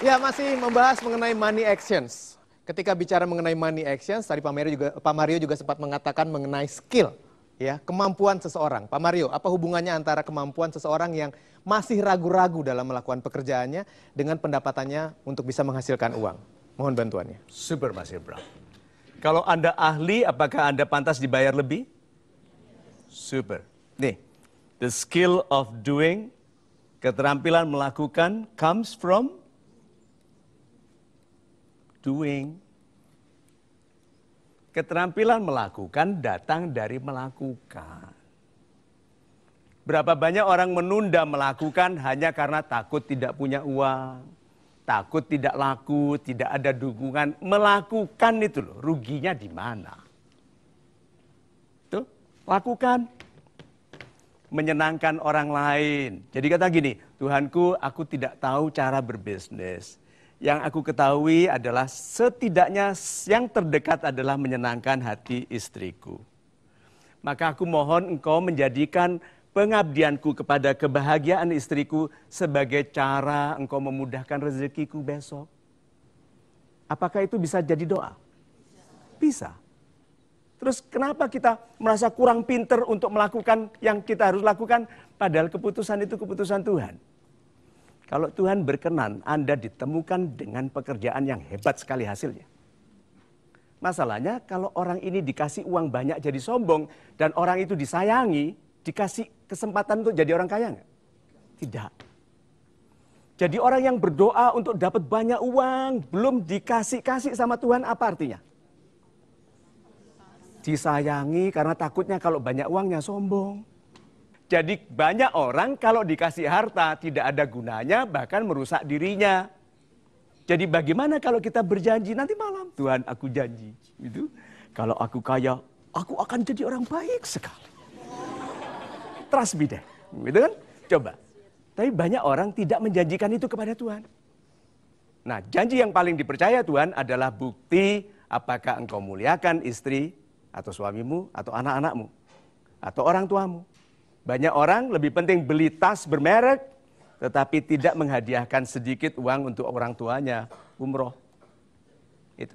Ya, masih membahas mengenai money actions. Ketika bicara mengenai money actions, tadi Pak Mario juga sempat mengatakan mengenai skill, ya, kemampuan seseorang. Pak Mario, apa hubungannya antara kemampuan seseorang yang masih ragu-ragu dalam melakukan pekerjaannya dengan pendapatannya untuk bisa menghasilkan uang? Mohon bantuannya. Super Mas Ibram. Kalau Anda ahli, apakah Anda pantas dibayar lebih? Super. Nih, the skill of doing, keterampilan melakukan comes from doing. Keterampilan melakukan datang dari melakukan. Berapa banyak orang menunda melakukan hanya karena takut tidak punya uang, takut tidak laku, tidak ada dukungan. Melakukan itu loh, ruginya di mana? Tuh, lakukan. Menyenangkan orang lain. Jadi kata gini, Tuhanku, aku tidak tahu cara berbisnis. Yang aku ketahui adalah setidaknya yang terdekat adalah menyenangkan hati istriku. Maka aku mohon engkau menjadikan pengabdianku kepada kebahagiaan istriku sebagai cara engkau memudahkan rezekiku besok. Apakah itu bisa jadi doa? Bisa. Terus kenapa kita merasa kurang pinter untuk melakukan yang kita harus lakukan? Padahal keputusan itu keputusan Tuhan. Kalau Tuhan berkenan, Anda ditemukan dengan pekerjaan yang hebat sekali hasilnya. Masalahnya kalau orang ini dikasih uang banyak jadi sombong dan orang itu disayangi, dikasih kesempatan untuk jadi orang kaya nggak? Tidak. Jadi orang yang berdoa untuk dapat banyak uang, belum dikasih-kasih sama Tuhan, apa artinya? Disayangi karena takutnya kalau banyak uangnya sombong. Jadi banyak orang kalau dikasih harta tidak ada gunanya, bahkan merusak dirinya. Jadi bagaimana kalau kita berjanji nanti malam, Tuhan aku janji, gitu. Kalau aku kaya, aku akan jadi orang baik sekali. Trust me deh, gitu kan? Coba. Tapi banyak orang tidak menjanjikan itu kepada Tuhan. Nah, janji yang paling dipercaya Tuhan adalah bukti apakah engkau muliakan istri atau suamimu atau anak-anakmu atau orang tuamu. Banyak orang lebih penting beli tas bermerek, tetapi tidak menghadiahkan sedikit uang untuk orang tuanya umroh. Itu.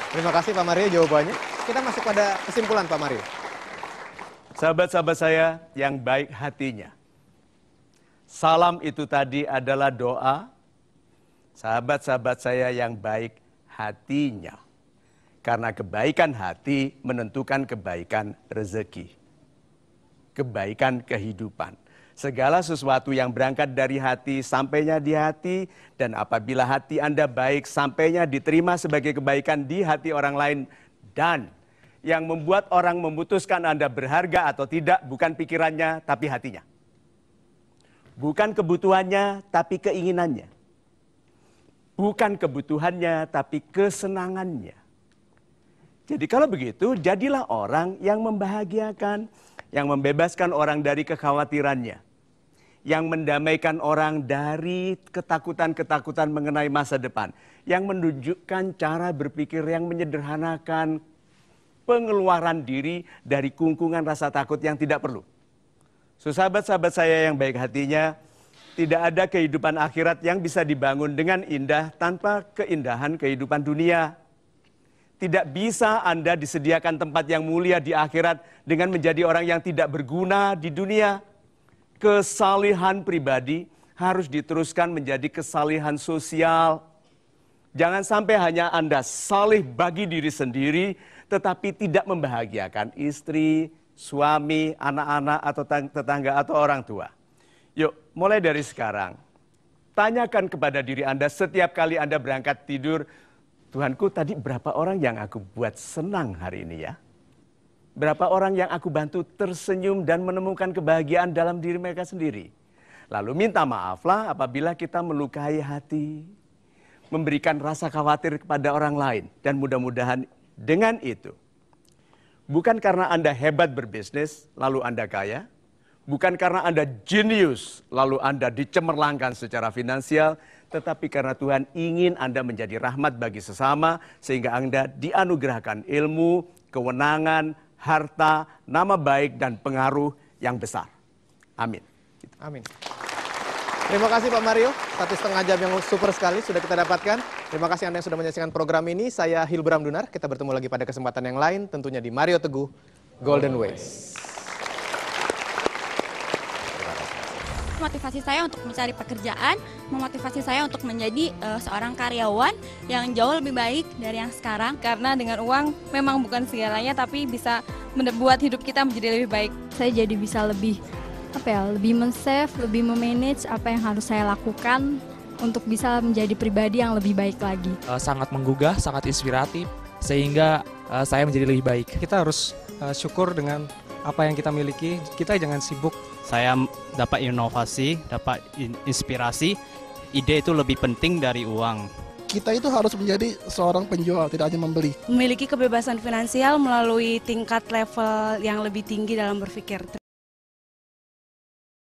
Terima kasih Pak Mario jawabannya. Kita masuk pada kesimpulan Pak Mario. Sahabat-sahabat saya yang baik hatinya. Salam itu tadi adalah doa. Sahabat-sahabat saya yang baik hatinya. Karena kebaikan hati menentukan kebaikan rezeki. Kebaikan kehidupan. Segala sesuatu yang berangkat dari hati, sampainya di hati. Dan apabila hati Anda baik, sampainya diterima sebagai kebaikan di hati orang lain. Dan yang membuat orang memutuskan Anda berharga atau tidak, bukan pikirannya, tapi hatinya. Bukan kebutuhannya, tapi keinginannya. Bukan kebutuhannya, tapi kesenangannya. Jadi kalau begitu, jadilah orang yang membahagiakan, yang membebaskan orang dari kekhawatirannya. Yang mendamaikan orang dari ketakutan-ketakutan mengenai masa depan. Yang menunjukkan cara berpikir yang menyederhanakan pengeluaran diri dari kungkungan rasa takut yang tidak perlu. Sahabat-sahabat saya yang baik hatinya, tidak ada kehidupan akhirat yang bisa dibangun dengan indah tanpa keindahan kehidupan dunia. Tidak bisa Anda disediakan tempat yang mulia di akhirat dengan menjadi orang yang tidak berguna di dunia. Kesalihan pribadi harus diteruskan menjadi kesalihan sosial. Jangan sampai hanya Anda salih bagi diri sendiri, tetapi tidak membahagiakan istri, suami, anak-anak, atau tetangga, atau orang tua. Yuk, mulai dari sekarang, tanyakan kepada diri Anda setiap kali Anda berangkat tidur, Tuhanku, tadi berapa orang yang aku buat senang hari ini ya? Berapa orang yang aku bantu tersenyum dan menemukan kebahagiaan dalam diri mereka sendiri? Lalu minta maaflah apabila kita melukai hati, memberikan rasa khawatir kepada orang lain. Dan mudah-mudahan dengan itu, bukan karena Anda hebat berbisnis, lalu Anda kaya. Bukan karena Anda jenius, lalu Anda dicemerlangkan secara finansial. Tetapi karena Tuhan ingin Anda menjadi rahmat bagi sesama, sehingga Anda dianugerahkan ilmu, kewenangan, harta, nama baik, dan pengaruh yang besar. Amin. Amin. Terima kasih Pak Mario, 1,5 jam yang super sekali sudah kita dapatkan. Terima kasih Anda yang sudah menyaksikan program ini. Saya Hilbram Dunar, kita bertemu lagi pada kesempatan yang lain, tentunya di Mario Teguh Golden Ways. Motivasi saya untuk mencari pekerjaan, memotivasi saya untuk menjadi seorang karyawan yang jauh lebih baik dari yang sekarang. Karena dengan uang memang bukan segalanya, tapi bisa membuat hidup kita menjadi lebih baik. Saya jadi bisa lebih lebih men-save, lebih memanage apa yang harus saya lakukan untuk bisa menjadi pribadi yang lebih baik lagi. Sangat menggugah, sangat inspiratif, sehingga saya menjadi lebih baik. Kita harus syukur dengan apa yang kita miliki, kita jangan sibuk. Saya dapat inovasi, dapat inspirasi, ide itu lebih penting dari uang. Kita itu harus menjadi seorang penjual, tidak hanya membeli. Memiliki kebebasan finansial melalui tingkat level yang lebih tinggi dalam berpikir.